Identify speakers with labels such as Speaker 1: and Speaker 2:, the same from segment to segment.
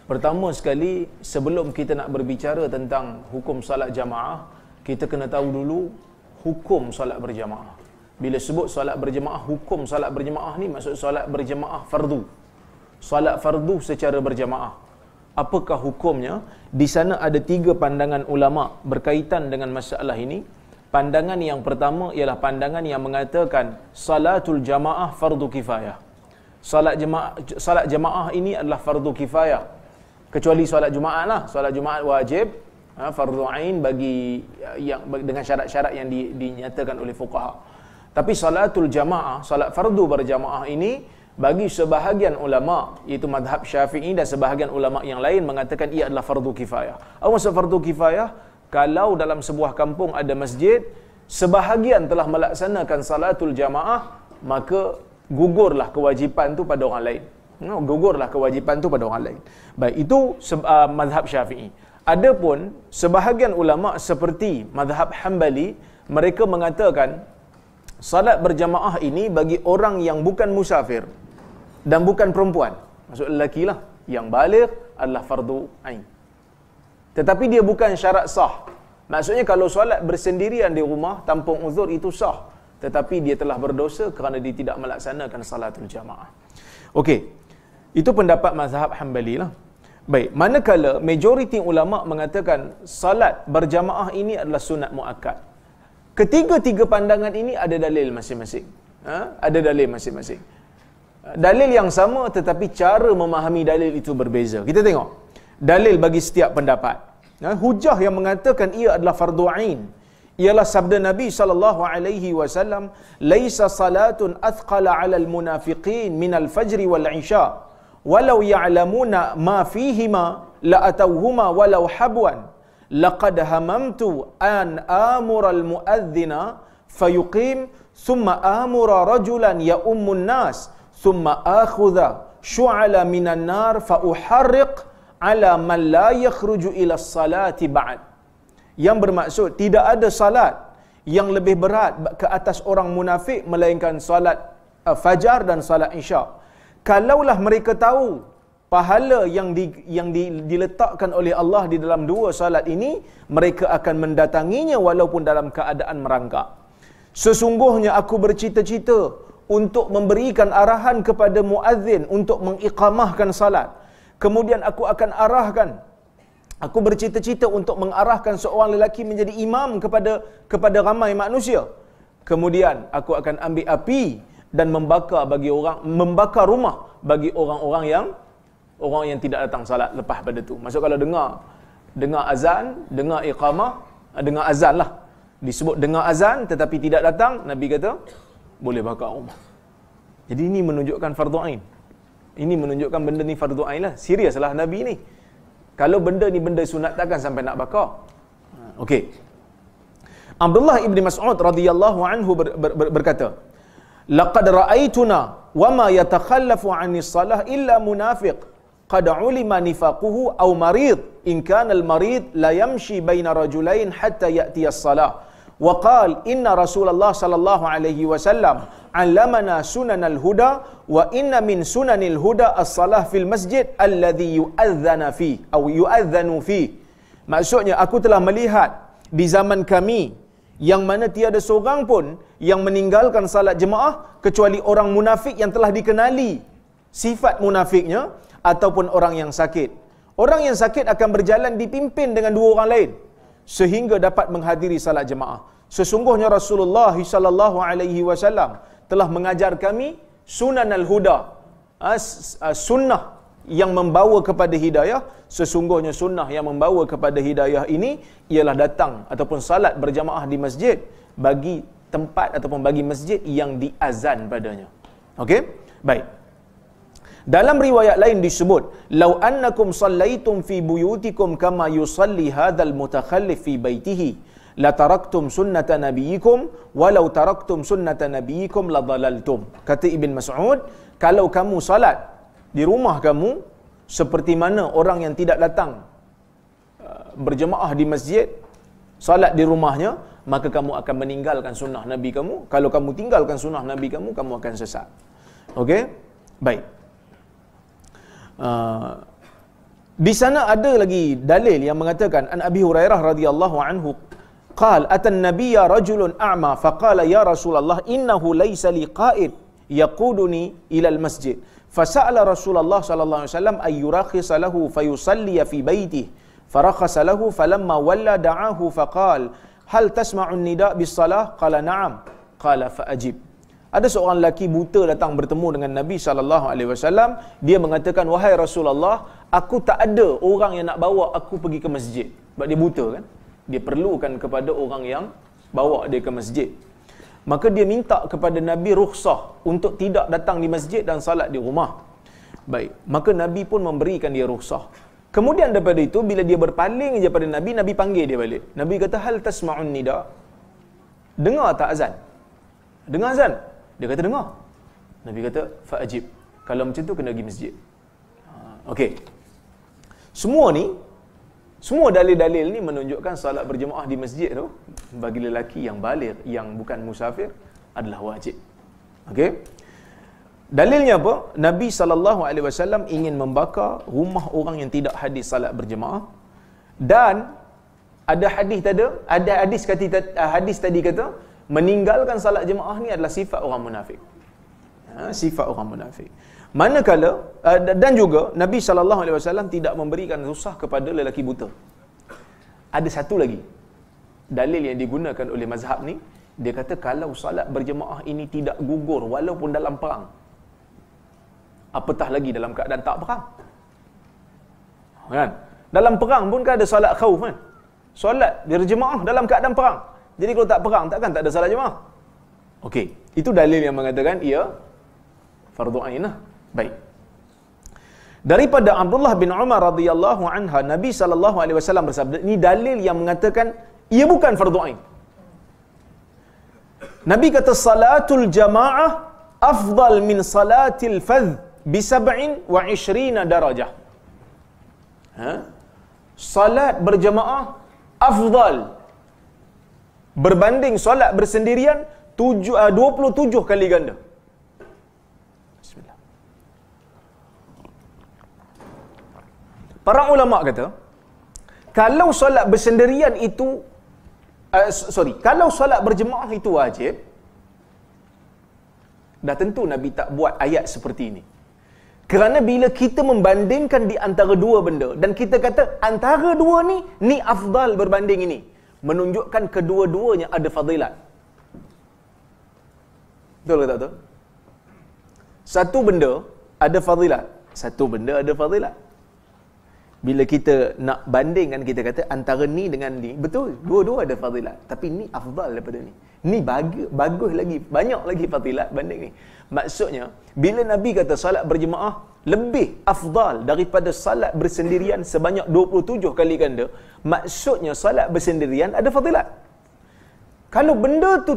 Speaker 1: Pertama sekali, sebelum kita nak berbicara tentang hukum salat jamaah, kita kena tahu dulu hukum salat berjamaah. Bila sebut salat berjamaah, hukum salat berjamaah ni maksud salat berjamaah fardu. Salat fardu secara berjamaah. Apakah hukumnya? Di sana ada 3 pandangan ulama berkaitan dengan masalah ini. Pandangan yang pertama ialah pandangan yang mengatakan salatul jamaah fardu kifayah. Salat jamaah ini adalah fardu kifayah. Kecuali solat Jumaat lah. Solat Jumaat wajib, fardu ain bagi yang dengan syarat-syarat yang dinyatakan oleh fuqaha. Tapi salatul jamaah, salat fardu berjamaah ini bagi sebahagian ulama, iaitu mazhab Syafi'i dan sebahagian ulama yang lain mengatakan ia adalah fardu kifayah. Apa maksud fardu kifayah? Kalau dalam sebuah kampung ada masjid, sebahagian telah melaksanakan salatul jamaah, maka gugurlah kewajipan tu pada orang lain. Gugurlah kewajipan tu pada orang lain. Baik, itu mazhab Syafi'i. Adapun sebahagian ulama seperti mazhab Hanbali, mereka mengatakan salat berjamaah ini bagi orang yang bukan musafir dan bukan perempuan. Maksud lelaki lah, yang baligh adalah fardu ain. Tetapi dia bukan syarat sah. Maksudnya kalau solat bersendirian di rumah tanpa uzur itu sah, tetapi dia telah berdosa kerana dia tidak melaksanakan salatul jamaah. Okey. Itu pendapat mazhab Hanbali lah. Baik, manakala majoriti ulama mengatakan salat berjamaah ini adalah sunat muakkad. Ketiga-tiga pandangan ini ada dalil masing-masing. Ada dalil masing-masing. Dalil yang sama tetapi cara memahami dalil itu berbeza. Kita tengok dalil bagi setiap pendapat. Hujah yang mengatakan ia adalah fardu ain ialah sabda Nabi sallallahu alaihi wasallam, "Laisa salatun athqala 'alal munafiqin minal fajri wal 'isha, walau ya'lamuna ma fihima la atawhuma walau habwan. Laqad hamamtu an amura al-mu'adhdhina fayuqim thumma amura rajulan ya'ummu an-nas thumma akhudha syu'ala minan nar fa uharriq ala man la yakhruju ila as-salati ba'd." Yang bermaksud tidak ada salat yang lebih berat ke atas orang munafik melainkan salat fajar dan salat isya. Kalaulah mereka tahu pahala yang diletakkan oleh Allah di dalam 2 salat ini, mereka akan mendatanginya walaupun dalam keadaan merangkak. Sesungguhnya aku bercita-cita untuk memberikan arahan kepada muazzin untuk mengiqamahkan salat. Kemudian aku bercita-cita untuk mengarahkan seorang lelaki menjadi imam kepada ramai manusia. Kemudian aku akan ambil api dan membakar rumah bagi orang yang tidak datang salat lepas pada tu. Maksud kalau dengar azan, dengar iqamah, dengar azan lah. Disebut dengar azan tetapi tidak datang, Nabi kata boleh bakar rumah. Jadi ini menunjukkan fardu ain. Ini menunjukkan benda ni fardu ain lah. Serius lah Nabi ni. Kalau benda ni benda sunat takkan sampai nak bakar. Okey. Abdullah ibn Mas'ud radhiyallahu anhu berkata, "Laqad ra'aituna wa ma yatakhallafu 'anis salah illa munafiq qad 'ulima nifaquhu aw marid in kana al-marid la yamshi baina rajulain hatta ya'ti as-salah." Wa qala inna Rasulullah sallallahu alaihi wasallam 'allamana sunanal huda wa inna min sunanil huda as-salah fil masjid alladhi yu'adhdhana fi atau yu'adhdhanu fi. Maksudnya aku telah melihat di zaman kami yang mana tiada seorang pun yang meninggalkan salat jemaah kecuali orang munafik yang telah dikenali sifat munafiknya ataupun orang yang sakit. Orang yang sakit akan berjalan dipimpin dengan 2 orang lain sehingga dapat menghadiri salat jemaah. Sesungguhnya Rasulullah sallallahu alaihi wasallam telah mengajar kami sunanal huda, sunnah yang membawa kepada hidayah. Sesungguhnya sunnah yang membawa kepada hidayah ini ialah datang ataupun salat berjamaah di masjid bagi tempat ataupun bagi masjid yang diazan padanya. Okey? Baik. Dalam riwayat lain disebut, "Lau annakum sallaitum fi buyutikum kama yusalli hadzal mutakhallif fi baitihi, la taraktum sunnata nabiyikum walau taraktum sunnata nabiyikum la dhalaltum." Kata Ibn Mas'ud, kalau kamu salat di rumah kamu seperti mana orang yang tidak datang berjemaah di masjid salat di rumahnya, maka kamu akan meninggalkan sunnah Nabi kamu. Kalau kamu tinggalkan sunnah Nabi kamu, kamu akan sesat. Okey? Baik. Di sana ada lagi dalil yang mengatakan an Abi Hurairah radhiyallahu anhu qala atan nabiyya rajulun a'ma faqala ya Rasulullah innahu laysa li qa'id yaquduni ila al-masjid fasa'ala Rasulullah sallallahu alaihi wasallam ay yurakhis lahu fayusalli fi baitihi farakhasa lahu falamma walla da'ahu faqala hal tasma'u an-nida' bis-salah qala na'am qala fa'ajib. Ada seorang lelaki buta datang bertemu dengan Nabi SAW. Dia mengatakan, wahai Rasulullah, aku tak ada orang yang nak bawa aku pergi ke masjid. Sebab dia buta kan. Dia perlukan kepada orang yang bawa dia ke masjid. Maka dia minta kepada Nabi rukhsah untuk tidak datang di masjid dan salat di rumah. Baik, maka Nabi pun memberikan dia rukhsah. Kemudian daripada itu, bila dia berpaling je pada Nabi, Nabi panggil dia balik. Nabi kata, hal tasma'un nida? Dengar tak azan? Dengar azan? Dia kata dengar. Nabi kata fa'ajib. Kalau macam tu kena pergi masjid. Okey. Semua dalil-dalil ni menunjukkan salat berjemaah di masjid tu bagi lelaki yang baligh yang bukan musafir adalah wajib. Okey. Dalilnya apa? Nabi SAW ingin membakar rumah orang yang tidak hadis salat berjemaah. Dan ada hadis tadi kata meninggalkan salat jemaah ni adalah sifat orang munafik. Sifat orang munafik. Manakala dan juga Nabi SAW tidak memberikan rukhsah kepada lelaki buta. Ada satu lagi dalil yang digunakan oleh mazhab ni, dia kata kalau salat berjemaah ini tidak gugur walaupun dalam perang, apatah lagi dalam keadaan tak perang. Kan? Dalam perang pun kan ada salat khauf kan? Salat berjemaah dalam keadaan perang. Jadi kalau tak perang, takkan tak ada salat jemaah? Okey, itu dalil yang mengatakan ia fardu ain lah. Baik. Daripada Abdullah bin Umar radhiyallahu anha, Nabi SAW bersabda, ini dalil yang mengatakan ia bukan fardu ain. Nabi kata salatul jamaah afdal min salatil fadh bi 27 darajah. Salat berjamaah afdal berbanding solat bersendirian 27 kali ganda. Bismillah. Para ulama kata, kalau solat bersendirian itu kalau solat berjemaah itu wajib, dah tentu Nabi tak buat ayat seperti ini. Kerana bila kita membandingkan di antara dua benda dan kita kata antara dua ni afdal berbanding ini, menunjukkan kedua-duanya ada fadilat. Betul ke tak betul? Satu benda ada fadilat, satu benda ada fadilat. Bila kita nak bandingkan, kita kata antara ni dengan ni, betul, dua-dua ada fadilat, tapi ni afdal daripada ni. Ni bagus lagi, banyak lagi fadilat banding ni. Maksudnya, bila Nabi kata salat berjemaah lebih afdal daripada salat bersendirian sebanyak 27 kali ganda, maksudnya salat bersendirian ada fadilat. Kalau benda tu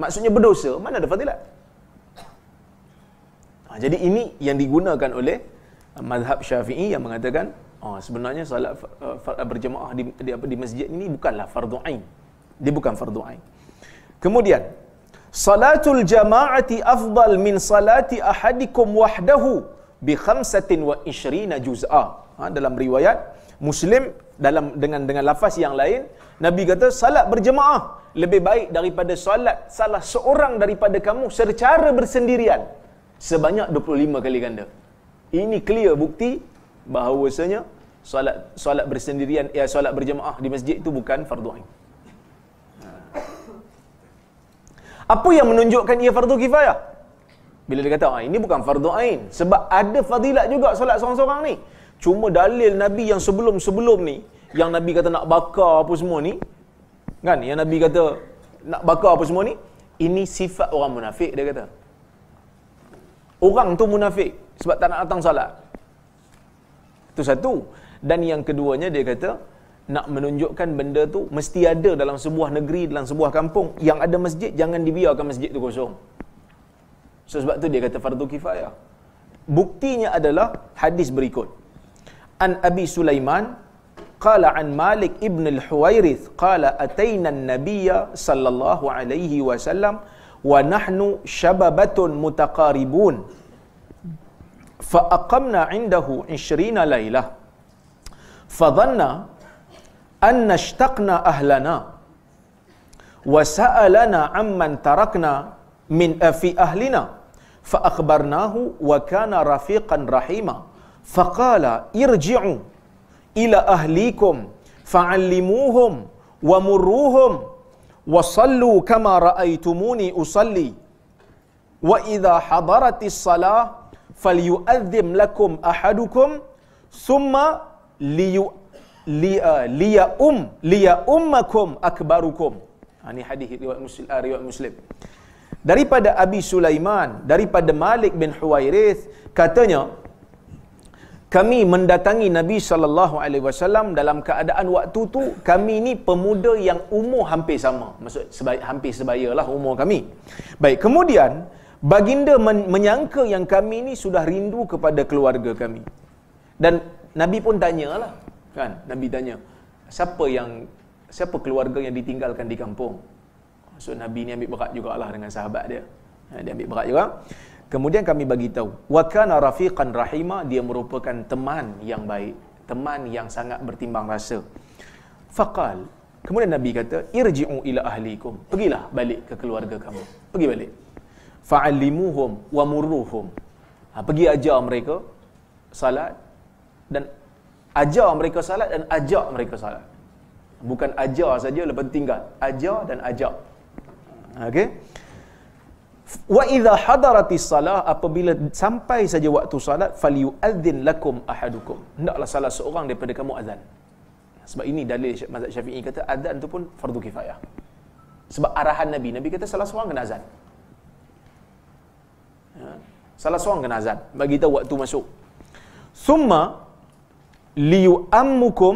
Speaker 1: maksudnya berdosa, mana ada fadilat? Jadi ini yang digunakan oleh mazhab Syafi'i yang mengatakan sebenarnya salat berjemaah di masjid ini bukanlah fardu ain. Dia bukan fardu ain. Kemudian salatul jama'ati afdal min salati ahadikum wahdahu bi 25 juz'a. Dalam riwayat Muslim dengan lafaz yang lain, Nabi kata salat berjemaah lebih baik daripada salat salah seorang daripada kamu secara bersendirian sebanyak 25 kali ganda. Ini clear bukti bahawasanya solat bersendirian, solat berjemaah di masjid itu bukan fardu ain. Apa yang menunjukkan ia fardu kifayah? Bila dia kata ini bukan fardu ain, sebab ada fadilat juga solat seorang-seorang ni. Cuma dalil Nabi yang sebelum-sebelum ni, yang Nabi kata nak bakar apa semua ni, kan, yang Nabi kata nak bakar apa semua ni, ini sifat orang munafik, dia kata. Orang tu munafik sebab tak nak datang salat. Itu satu. Dan yang keduanya dia kata nak menunjukkan benda tu mesti ada dalam sebuah negeri, dalam sebuah kampung yang ada masjid, jangan dibiarkan masjid tu kosong. So sebab tu dia kata fardu kifayah. Buktinya adalah hadis berikut. An Abi Sulaiman qala an Malik ibn al-Huwairith qala atayna an-nabiyya sallallahu alaihi wasallam wa nahnu shababatun mutaqaribun fa aqamna indahu 20 lailah fa dhanna anna ishtaqna ahlana wa sa'alana amman tarakna min fi ahlina fa akhbarnahu wa kana rafiqan rahima faqala irji'u ila ahlikum fa'allimuhum wa murruhum wa sallu kama ra'aytumuni usalli wa idha hadaratis salah falyu'adhdhim lakum ahadukum thumma liya ummakum akbarukum. Ini hadis riwayat Muslim. Daripada Abi Sulaiman, daripada Malik bin Huwairith, katanya kami mendatangi Nabi sallallahu alaihi wasallam dalam keadaan waktu tu kami ni pemuda yang umur hampir sama. Maksud hampir sebayalah umur kami. Baik, kemudian baginda menyangka yang kami ni sudah rindu kepada keluarga kami. Dan Nabi pun tanyalah, kan? Nabi tanya, siapa keluarga yang ditinggalkan di kampung? So Nabi ni ambil berat jugalah dengan sahabat dia. Dia ambil berat juga. Kemudian kami bagi tahu, wa kana rafiqan rahima, dia merupakan teman yang baik, teman yang sangat bertimbang rasa. Faqal, kemudian Nabi kata, irji'u ila ahlikum, pergilah balik ke keluarga kamu. Pergi balik. Fa'allimuhum wa murruhum. Pergi ajar mereka salat dan ajar mereka salat dan ajak mereka salat. Bukan ajar saja lepas tinggal, ajar dan ajak. Okey. Wa idza hadaratis salah, apabila sampai saja waktu salat, falyu'adzin lakum ahadukum, hendaklah salah seorang daripada kamu azan. Sebab ini dalil mazhab Syafi'i kata azan tu pun fardu kifayah. Sebab arahan Nabi kata salah seorang kena azan. Salah seorang kena azan, bagi tahu waktu masuk. Summa liyu'ammukum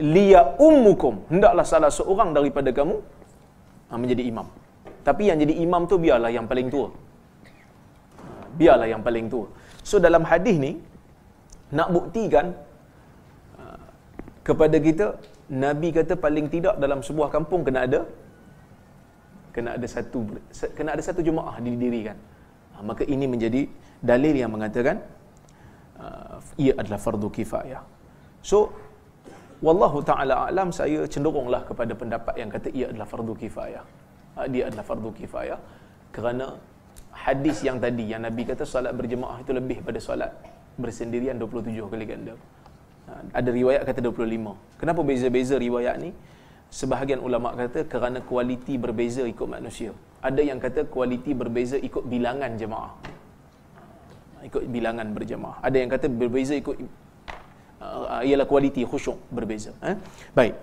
Speaker 1: liya ummukum, hendaklah salah seorang daripada kamu menjadi imam. Tapi yang jadi imam tu biarlah yang paling tua. Biarlah yang paling tua. So dalam hadis ni nak buktikan kepada kita, Nabi kata paling tidak dalam sebuah kampung kena ada satu jemaah didirikan. Maka ini menjadi dalil yang mengatakan ia adalah fardu kifayah. So wallahu taala alam, saya cenderunglah kepada pendapat yang kata ia adalah fardu kifayah. Dia adalah fardu kifayah kerana hadis yang tadi yang Nabi kata salat berjemaah itu lebih pada salat bersendirian 27 kali ganda. Ada riwayat kata 25. Kenapa beza-beza riwayat ni? Sebahagian ulama kata kerana kualiti berbeza ikut manusia. Ada yang kata kualiti berbeza ikut bilangan jemaah. Ikut bilangan berjemaah. Ada yang kata berbeza ikut ialah kualiti khusyuk berbeza. Baik.